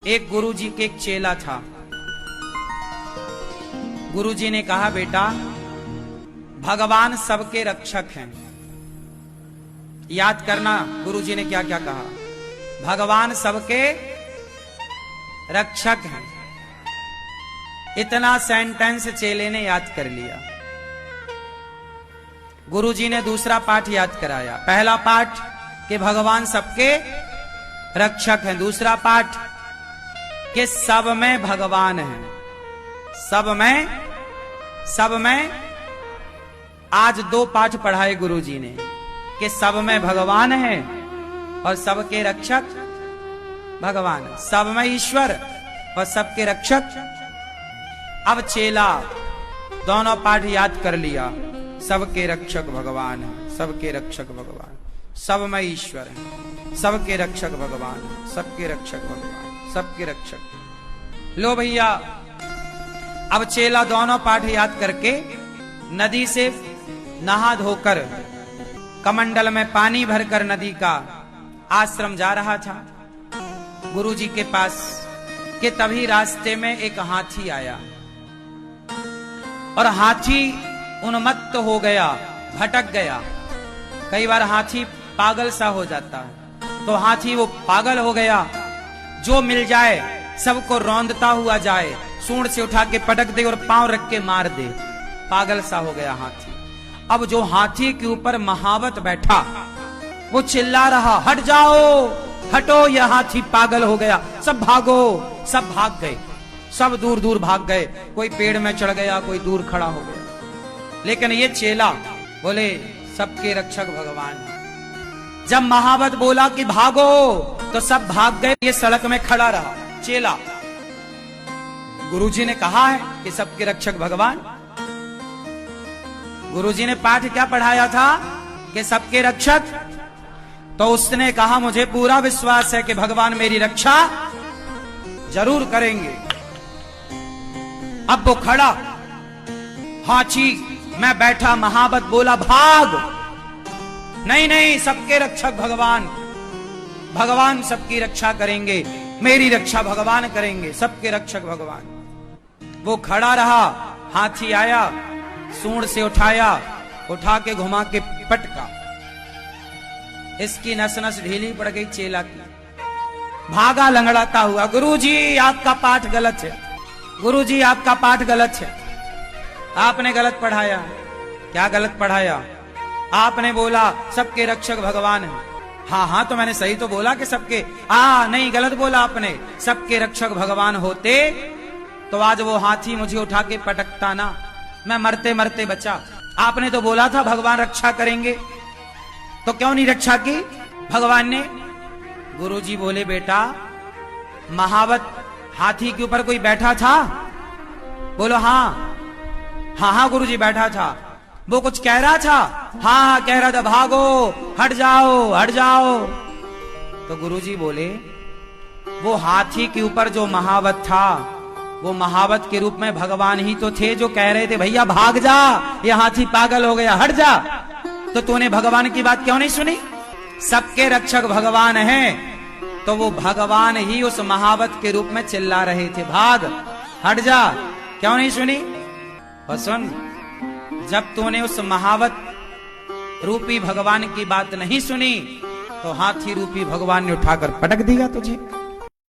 एक गुरुजी के एक चेला था। गुरुजी ने कहा, बेटा भगवान सबके रक्षक हैं। याद करना गुरुजी ने क्या क्या कहा। भगवान सबके रक्षक हैं। इतना सेंटेंस चेले ने याद कर लिया। गुरुजी ने दूसरा पाठ याद कराया। पहला पाठ कि भगवान सबके रक्षक हैं। दूसरा पाठ कि सब में भगवान है। सब में आज दो पाठ पढ़ाए गुरुजी ने कि सब में भगवान है और सबके रक्षक भगवान है। सब में ईश्वर और सबके रक्षक। अब चेला दोनों पाठ याद कर लिया। सबके रक्षक भगवान है, सबके रक्षक भगवान। सब में ईश्वर है, सबके रक्षक भगवान, सबके रक्षक भगवान, सबके रक्षक। लो भैया, अब चेला दोनों पाठ याद करके नदी से नहा धोकर कमंडल में पानी भरकर नदी का आश्रम जा रहा था गुरुजी के पास कि तभी रास्ते में एक हाथी आया और हाथी उन्मत्त हो गया, भटक गया। कई बार हाथी पागल सा हो जाता है, तो हाथी वो पागल हो गया। जो मिल जाए सबको रौंदता हुआ जाए, सूंड से उठा के पटक दे और पांव रख के मार दे। पागल सा हो गया हाथी। अब जो हाथी के ऊपर महावत बैठा वो चिल्ला रहा, हट जाओ, हटो, यह हाथी पागल हो गया, सब भागो। सब भाग गए, सब दूर दूर भाग गए। कोई पेड़ में चढ़ गया, कोई दूर खड़ा हो गया। लेकिन ये चेला बोले सबके रक्षक भगवान है। जब महावत बोला कि भागो तो सब भाग गए। ये सड़क में खड़ा रहा चेला। गुरुजी ने कहा है कि सबके रक्षक भगवान। गुरुजी ने पाठ क्या पढ़ाया था कि सबके रक्षक। तो उसने कहा, मुझे पूरा विश्वास है कि भगवान मेरी रक्षा जरूर करेंगे। अब वो खड़ा, हाथी मैं बैठा, महावत बोला भाग। नहीं नहीं, सबके रक्षक भगवान, भगवान सबकी रक्षा करेंगे, मेरी रक्षा भगवान करेंगे, सबके रक्षक भगवान। वो खड़ा रहा, हाथी आया, सूंड से उठाया, उठा के घुमा के पटका। इसकी नस नस ढीली पड़ गई चेला की। भागा लंगड़ाता हुआ, गुरुजी आपका पाठ गलत है, गुरुजी आपका पाठ गलत है, आपने गलत पढ़ाया। क्या गलत पढ़ाया? आपने बोला सबके रक्षक भगवान है। हाँ हाँ, तो मैंने सही तो बोला कि सबके, नहीं गलत बोला आपने। सबके रक्षक भगवान होते तो आज वो हाथी मुझे उठा के पटकता ना, मैं मरते मरते बचा। आपने तो बोला था भगवान रक्षा करेंगे, तो क्यों नहीं रक्षा की भगवान ने? गुरुजी बोले, बेटा महावत हाथी के ऊपर कोई बैठा था? बोलो हाँ हाँ गुरुजी बैठा था। वो कुछ कह रहा था? हाँ कह रहा था, भागो, हट जाओ, हट जाओ। तो गुरुजी बोले, वो हाथी के ऊपर जो महावत था, वो महावत के रूप में भगवान ही तो थे जो कह रहे थे, भैया भाग जा, ये हाथी पागल हो गया, हट जा। तो तूने भगवान की बात क्यों नहीं सुनी? सबके रक्षक भगवान हैं, तो वो भगवान ही उस महावत के रूप में चिल्ला रहे थे, भाग, हट जा। क्यों नहीं सुनी? और सुन, जब तूने उस महावत रूपी भगवान की बात नहीं सुनी तो हाथी रूपी भगवान ने उठाकर पटक दिया तुझे।